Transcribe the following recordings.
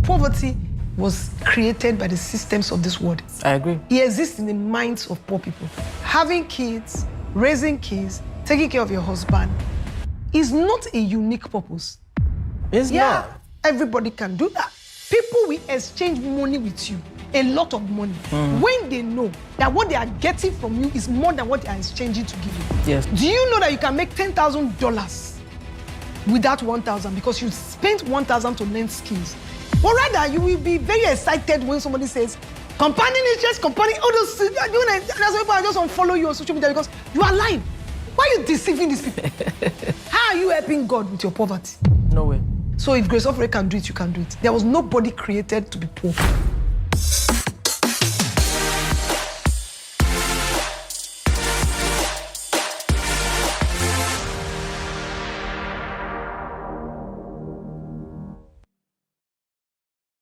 Poverty was created by the systems of this world. I agree. It exists in the minds of poor people. Having kids, raising kids, taking care of your husband is not a unique purpose. It's not. Everybody can do that. People will exchange money with you, a lot of money, when they know that what they are getting from you is more than what they are exchanging to give you. Yes. Do you know that you can make $10,000 with that 1,000 because you spent 1,000 to learn skills? But rather, you will be very excited when somebody says, compounding interest, compounding all those things. That's why people are just unfollow you on social media because you are lying. Why are you deceiving these people? How are you helping God with your poverty? No way. So if Grace Ofure can do it, you can do it. There was nobody created to be poor.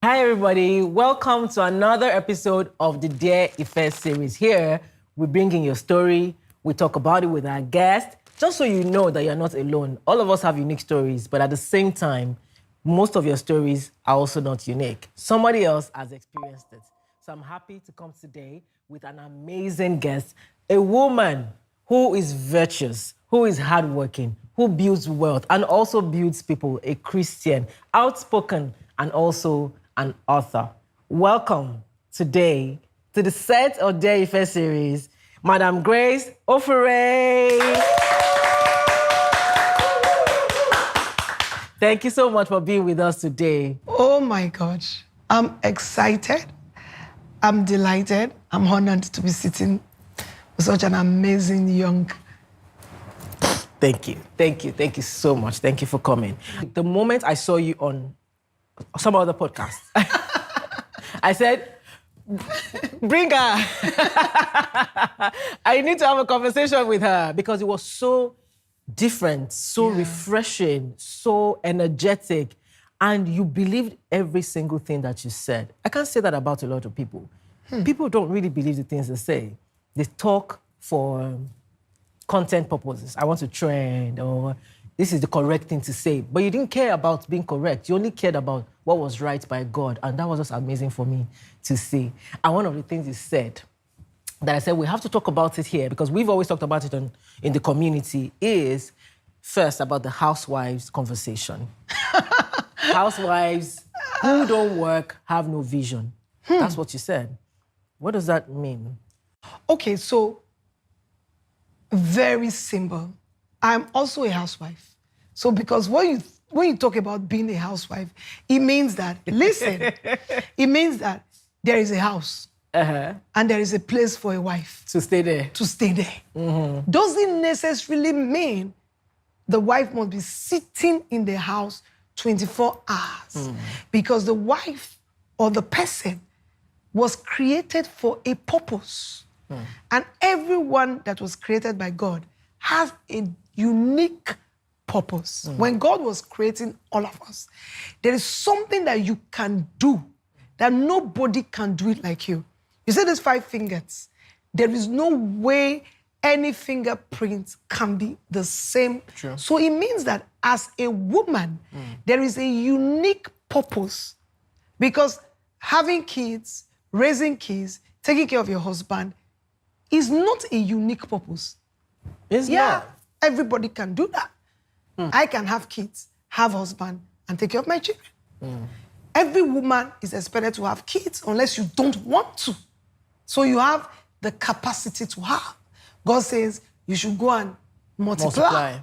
Hi, everybody. Welcome to another episode of the Dear Ife series. Here, we bring in your story. We talk about it with our guest, just so you know that you're not alone. All of us have unique stories, but at the same time, most of your stories are also not unique. Somebody else has experienced it. So I'm happy to come today with an amazing guest, a woman who is virtuous, who is hardworking, who builds wealth and also builds people, a Christian, outspoken, and also an author. Welcome today to the set of Dear Ife series, Madam Grace Ofure. Thank you so much for being with us today. Oh my gosh. I'm excited. I'm delighted. I'm honored to be sitting with such an amazing young. Thank you. Thank you. Thank you so much. Thank you for coming. The moment I saw you on some other podcast, I said, bring her. I need to have a conversation with her because it was so different, so refreshing, so energetic, and you believed every single thing that you said. I can't say that about a lot of people. People don't really believe the things they say. They talk for content purposes. I want to trend, or this is the correct thing to say. But you didn't care about being correct. You only cared about what was right by God, and that was just amazing for me to see. And one of the things you said, that I said we have to talk about it here because we've always talked about it in the community, is first about the housewives conversation. Housewives who don't work have no vision. That's what you said. What does that mean? Okay, so very simple. I'm also a housewife. So because when you talk about being a housewife, it means that, listen, it means that there is a house. And there is a place for a wife. To stay there. To stay there. Doesn't necessarily mean the wife must be sitting in the house 24 hours. Because the wife or the person was created for a purpose. And everyone that was created by God has a unique purpose. When God was creating all of us, there is something that you can do that nobody can do it like you. You see these 5 fingers. There is no way any fingerprint can be the same. True. So it means that as a woman, there is a unique purpose. Because having kids, raising kids, taking care of your husband is not a unique purpose. It's not. Everybody can do that. I can have kids, have husband, and take care of my children. Every woman is expected to have kids unless you don't want to. So you have the capacity to have. God says you should go and multiply.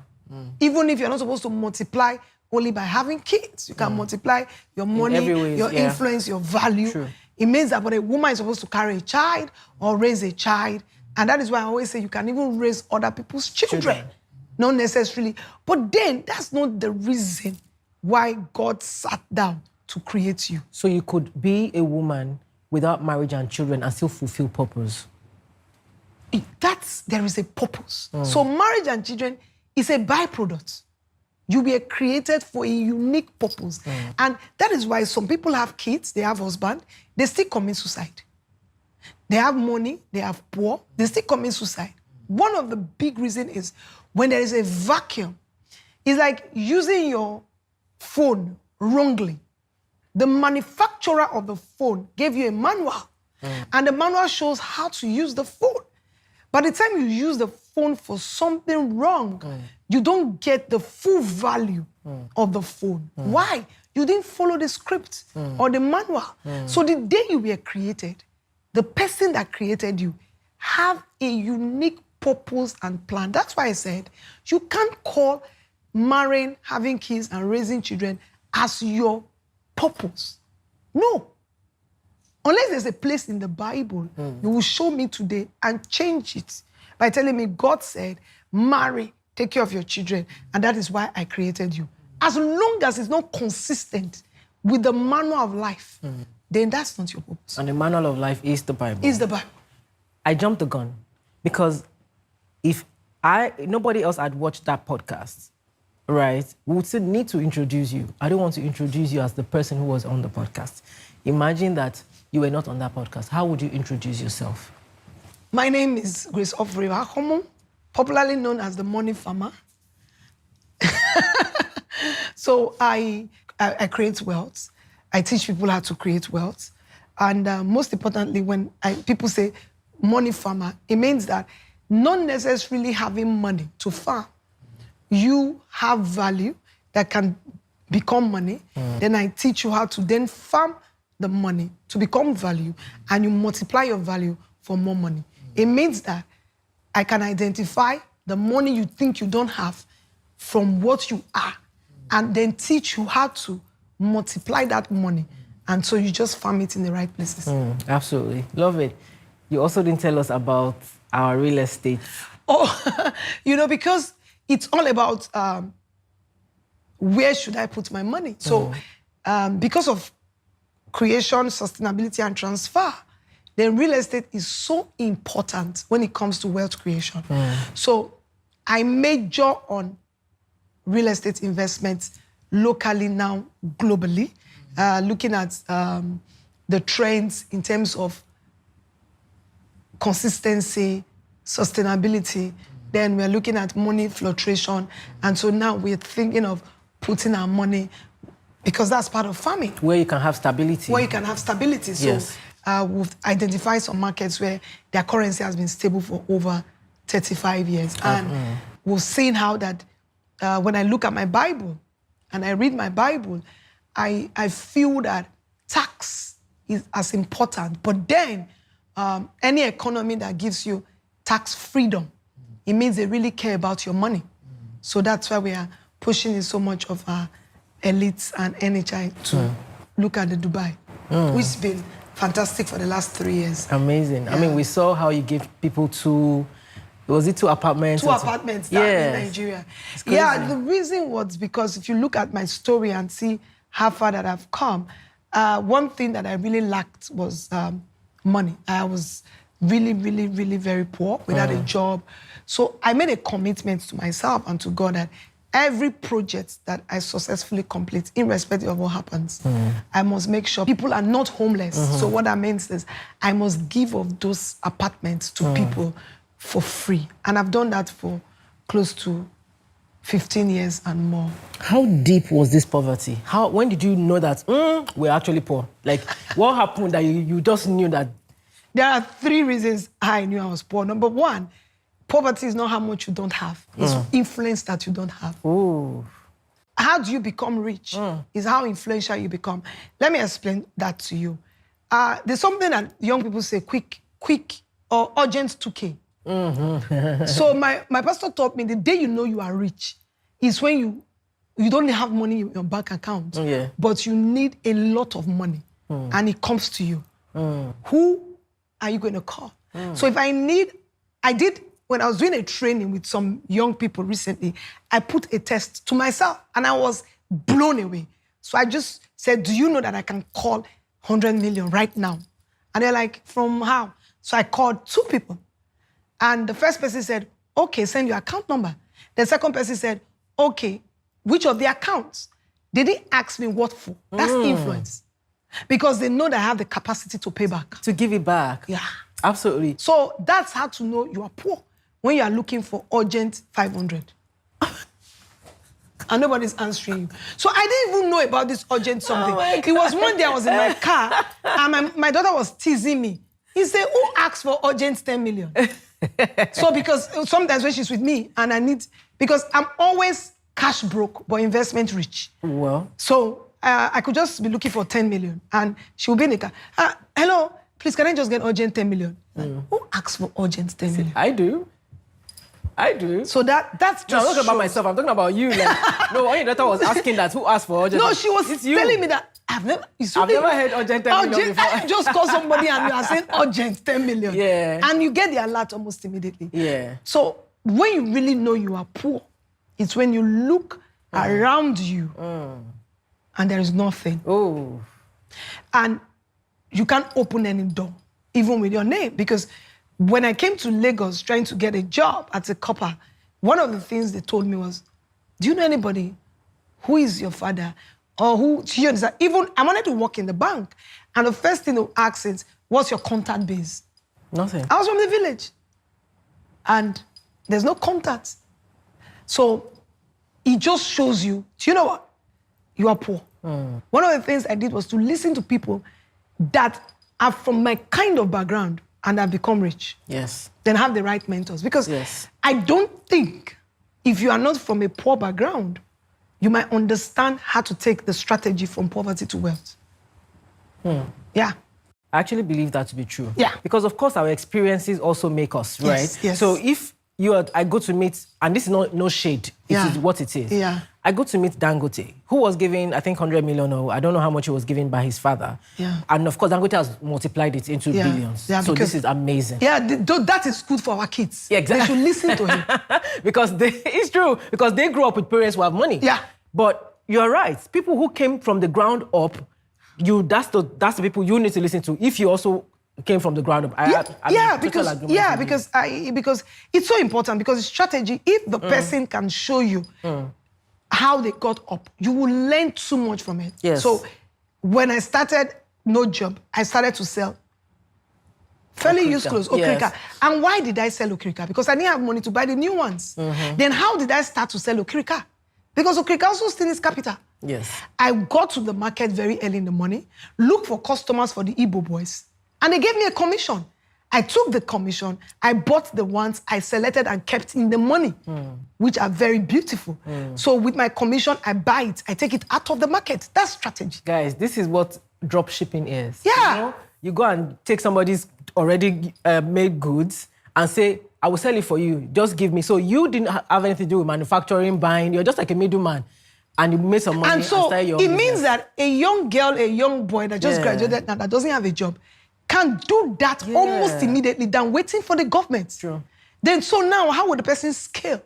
Even if you're not supposed to multiply only by having kids. You can multiply your money, your influence, your value. True. It means that when a woman is supposed to carry a child or raise a child, and that is why I always say you can even raise other people's children. Not necessarily. But then that's not the reason why God sat down to create you. So you could be a woman without marriage and children and still fulfill purpose. There is a purpose. So marriage and children is a byproduct. You were created for a unique purpose. And that is why some people have kids, they have husband, they still commit suicide. They have money, they have poor, they still commit suicide. One of the big reasons is when there is a vacuum, it's like using your phone wrongly. the manufacturer of the phone gave you a manual, and the manual shows how to use the phone. By the time you use the phone for something wrong, you don't get the full value of the phone. Why? You didn't follow the script or the manual. So the day you were created, the person that created you have a unique purpose and plan. That's why I said you can't call marrying, having kids, and raising children as your purpose. No. Unless there's a place in the Bible, you will show me today and change it by telling me God said, marry, take care of your children, and that is why I created you. As long as it's not consistent with the manual of life, then that's not your purpose. And the manual of life is the Bible. Is the Bible. I jumped the gun because if nobody else had watched that podcast, right, we would still need to introduce you. I don't want to introduce you as the person who was on the podcast. Imagine that you were not on that podcast. How would you introduce yourself? My name is Grace Ofure, popularly known as the Money Farmer. So I create wealth. I teach people how to create wealth. And most importantly, when people say money farmer, it means that not necessarily having money to farm. You have value that can become money. Then I teach you how to then farm the money to become value, and you multiply your value for more money. It means that I can identify the money you think you don't have from what you are, and then teach you how to multiply that money. And so you just farm it in the right places. Absolutely. Love it. You also didn't tell us about our real estate. Oh, because it's all about where should I put my money? So because of creation, sustainability, and transfer, then real estate is so important when it comes to wealth creation. So I major on real estate investments locally now, globally, looking at the trends in terms of consistency, sustainability. Then we're looking at money fluctuation. And so now we're thinking of putting our money, because that's part of farming. Where you can have stability. Where you can have stability. So Yes. we've identified some markets where their currency has been stable for over 35 years. And we've seen how that when I look at my Bible and I read my Bible, I feel that tax is as important. But then any economy that gives you tax freedom, it means they really care about your money. So that's why we are pushing in so much of our elites and NHI to look at the Dubai, which has been fantastic for the last 3 years. Amazing. Yeah. I mean, we saw how you gave people two apartments? Two apartments down in Nigeria. Yeah, the reason was because if you look at my story and see how far that I've come, one thing that I really lacked was money. I was really, really, really very poor without a job. So I made a commitment to myself and to God that every project that I successfully complete, irrespective of what happens, I must make sure people are not homeless. So what that means is I must give of those apartments to people for free. And I've done that for close to 15 years and more. How deep was this poverty? When did you know that we're actually poor? Like, what happened that you just knew that? There are 3 reasons I knew I was poor. Number 1, poverty is not how much you don't have. It's influence that you don't have. Ooh. How do you become rich? Is how influential you become. Let me explain that to you. There's something that young people say, quick, or urgent 2K. So my pastor taught me the day you know you are rich is when you don't have money in your bank account, but you need a lot of money and it comes to you. Who are you going to call? So if when I was doing a training with some young people recently, I put a test to myself and I was blown away. So I just said, do you know that I can call 100 million right now? And they're like, from how? So I called 2 people. And the first person said, okay, send your account number. The second person said, okay, which of the accounts? They didn't ask me what for. That's influence. Because they know that I have the capacity to pay back. To give it back. Yeah. Absolutely. So that's how to know you are poor when you are looking for urgent 500. and nobody's answering you. So I didn't even know about this urgent something. Oh It was one day I was in my car and my daughter was teasing me. He said, who asked for urgent 10 million? So because sometimes when she's with me and because I'm always cash broke but investment rich. Well. So I could just be looking for 10 million and she will be in the car. Hello, please, can I just get urgent 10 million? Who asked for urgent 10 million? I do. So that's just no, I'm not talking about myself. I'm talking about you. Like, no, when your daughter was asking that, who asked for urgent? No, she was telling me that I've never heard urgent 10 million before. I just call somebody and you are saying urgent 10 million. Yeah. And you get the alert almost immediately. Yeah. So when you really know you are poor, it's when you look around you and there is nothing. Oh. And you can't open any door, even with your name. Because when I came to Lagos trying to get a job as a copper, one of the things they told me was, do you know anybody who is your father? Or who, you understand? Even, I wanted to work in the bank. And the first thing they asked is, what's your contact base? Nothing. I was from the village. And there's no contact. So it just shows you, do you know what? You are poor. One of the things I did was to listen to people that are from my kind of background and have become rich. Yes. Then have the right mentors. Because yes. I don't think if you are not from a poor background, you might understand how to take the strategy from poverty to wealth. Yeah. I actually believe that to be true. Yeah. Because of course our experiences also make us, right? Yes, yes. So if I go to meet, and this is no shade, it is what it is. Yeah. I go to meet Dangote, who was given, I think, 100 million, or I don't know how much he was given by his father. Yeah. And of course, Dangote has multiplied it into billions. Yeah, so this is amazing. Yeah, that is good for our kids. Yeah, exactly. They should listen to him. Because it's true, because they grew up with parents who have money. Yeah. But you're right. People who came from the ground up, that's the people you need to listen to if you also came from the ground up. Because it's so important, because strategy, if the person can show you how they got up, you will learn too much from it. Yes. So when I started no job, I started to sell fairly used clothes, Okrika. Yes. And why did I sell Okrika? Because I didn't have money to buy the new ones. Then how did I start to sell Okrika? Because Okrika also still needs capital. Yes. I got to the market very early in the morning, looked for customers for the Igbo boys, and they gave me a commission. I took the commission, I bought the ones I selected and kept in the money, which are very beautiful. So with my commission, I buy it, I take it out of the market. That's strategy. Guys, this is what drop shipping is. Yeah. You know, you go and take somebody's already made goods and say, I will sell it for you, just give me. So you didn't have anything to do with manufacturing, buying, you're just like a middleman. And you made some money and so started your it business. means that a young girl, a young boy that just graduated now, that doesn't have a job, can do that almost immediately than waiting for the government. True. Then so now, how would the person scale?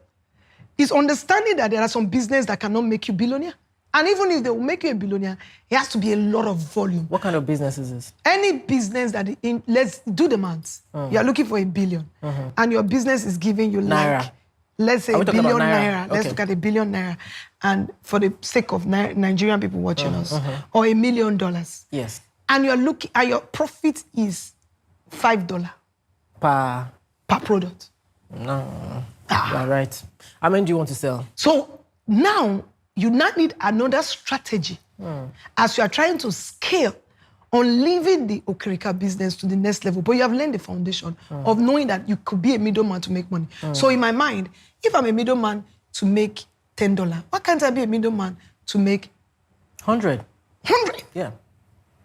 Is understanding that there are some business that cannot make you billionaire. And even if they will make you a billionaire, it has to be a lot of volume. What kind of business is this? Any business that, let's do the maths. You are looking for $1 billion. And your business is giving you Naira. like, let's say Are we $1 talking billion about naira. Naira? Let's look at $1 billion naira. And for the sake of Nigerian people watching us, or $1 million. Yes. And you're looking, and your profit is $5 Per product. No. You're right. How many do you want to sell? So now you not need another strategy as you are trying to scale on leaving the Okrika business to the next level. But you have learned the foundation of knowing that you could be a middleman to make money. So in my mind, if I'm a middleman to make $10, why can't I be a middleman to make 100? 100? Yeah.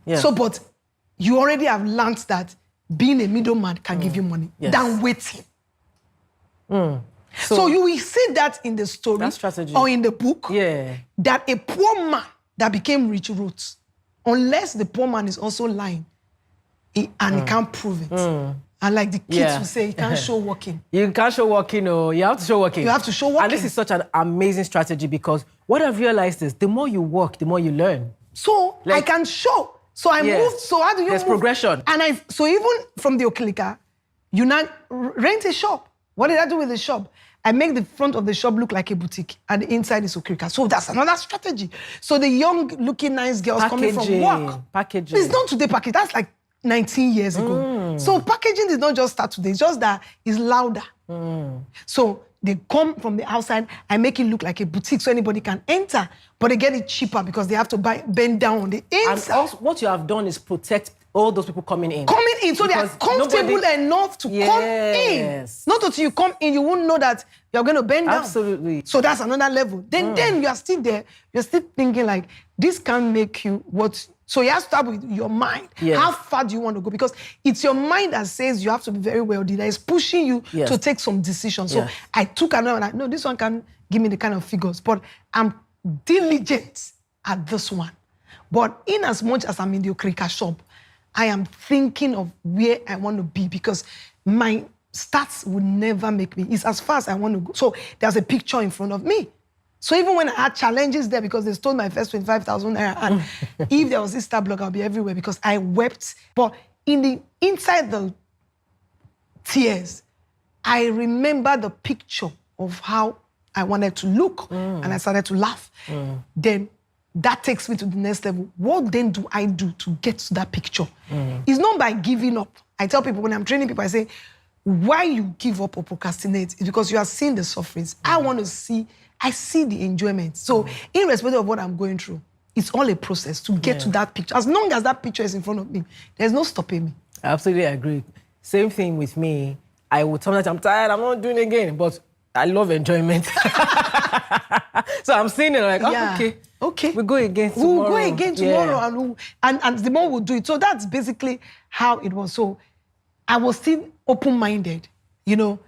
Yeah. So, but you already have learned that being a middleman can give you money than waiting. So you will see that in the story That strategy. or in the book that a poor man that became rich wrote, unless the poor man is also lying and he can't prove it. And like the kids will say, you can't show working. You can't show working, or you have to show working. You have to show working. And this is such an amazing strategy, because what I've realized is the more you work, the more you learn. So I can show. So I moved. So how do you There's move? progression. And so even from the Okrika, you now rent a shop. What did I do with the shop? I make the front of the shop look like a boutique and the inside is Okrika. So that's another strategy. So the young looking nice girls coming from work. Packaging. It's not today package. That's like 19 years ago. So packaging did not just start today. It's just that it's louder. So they come from the outside, I make it look like a boutique so anybody can enter, but they get it cheaper because they have to bend down on the inside. And also, what you have done is protect all those people coming in. So they are comfortable enough to come in. Not until you come in, you won't know that you're going to bend down. Absolutely. So that's another level. Then you are still there. You're still thinking like, this can make you what... So you have to start with your mind. Yes. How far do you want to go? Because it's your mind that says you have to be very wealthy. That is pushing you to take some decisions. So I took another one. No, this one can give me the kind of figures. But I'm diligent at this one. But in as much as I'm in the Okrika shop, I am thinking of where I want to be because my stats will never make me. It's as far as I want to go. So there's a picture in front of me. So even when I had challenges there because they stole my first 25,000 naira, and if there was this star block, I'll be everywhere because I wept. But inside the tears, I remember the picture of how I wanted to look, and I started to laugh. Then that takes me to the next level. What then do I do to get to that picture? It's not by giving up. I tell people when I'm training people, I say, why you give up or procrastinate is because you are seeing the sufferings. I see the enjoyment. So irrespective of what I'm going through, it's all a process to get to that picture. As long as that picture is in front of me, there's no stopping me. I absolutely agree. Same thing with me. I would sometimes, I'm tired, I'm not doing it again, but I love enjoyment. So I'm seeing it like, okay. We'll go again tomorrow. We'll go again tomorrow and the more we'll do it. So that's basically how it was. So I was still open-minded, you know.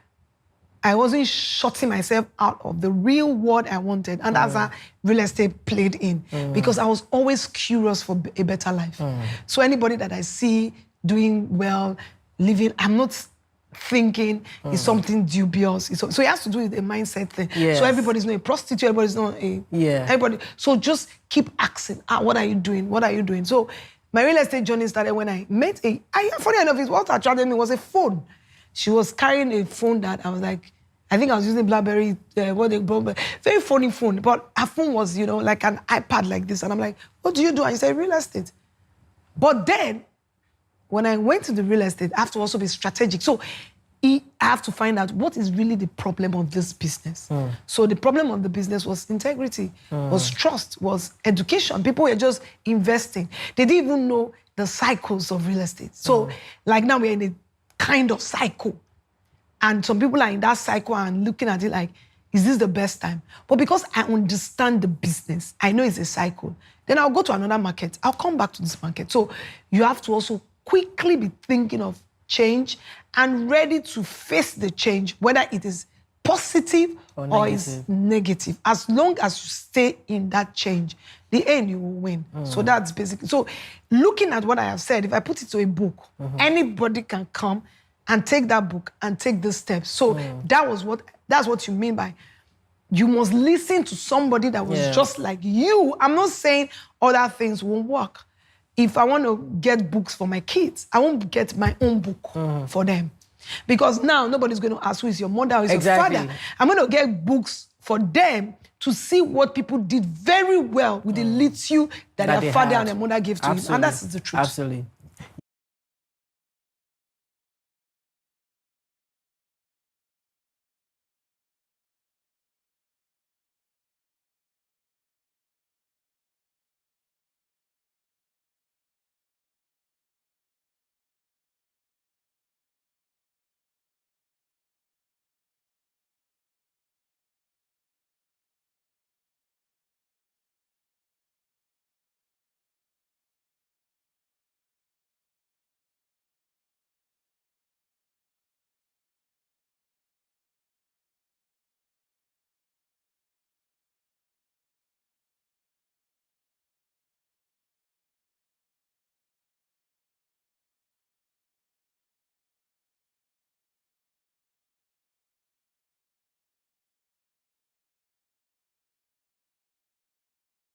I wasn't shutting myself out of the real world I wanted. And that's how real estate played in. Because I was always curious for a better life. So anybody that I see doing well, living, I'm not thinking it's something dubious. So it has to do with a mindset thing. So everybody's not a prostitute, everybody's not a... Everybody. So just keep asking, what are you doing? What are you doing? So my real estate journey started when I met funny enough, what attracted me was a phone. She was carrying a phone that I was like, I think I was using BlackBerry, very funny phone. But her phone was, you know, like an iPad like this. And I'm like, what do you do? And she said, real estate. But then, when I went to the real estate, I have to also be strategic. So I have to find out what is really the problem of this business. So the problem of the business was integrity, was trust, was education. People were just investing. They didn't even know the cycles of real estate. So like now we're in a kind of cycle. And some people are in that cycle and looking at it like, is this the best time? But because I understand the business, I know it's a cycle, then I'll go to another market. I'll come back to this market. So you have to also quickly be thinking of change and ready to face the change, whether it is positive or is negative. As long as you stay in that change, the end you will win. So that's basically, so looking at what I have said, if I put it to a book, anybody can come and take that book and take the steps. So that's what you mean by you must listen to somebody that was just like you. I'm not saying other things won't work. If I want to get books for my kids, I won't get my own book for them. Because now nobody's going to ask who is your mother, who is your father. I'm going to get books for them to see what people did very well with the literature that their father and their mother gave to you. And that's the truth. Absolutely.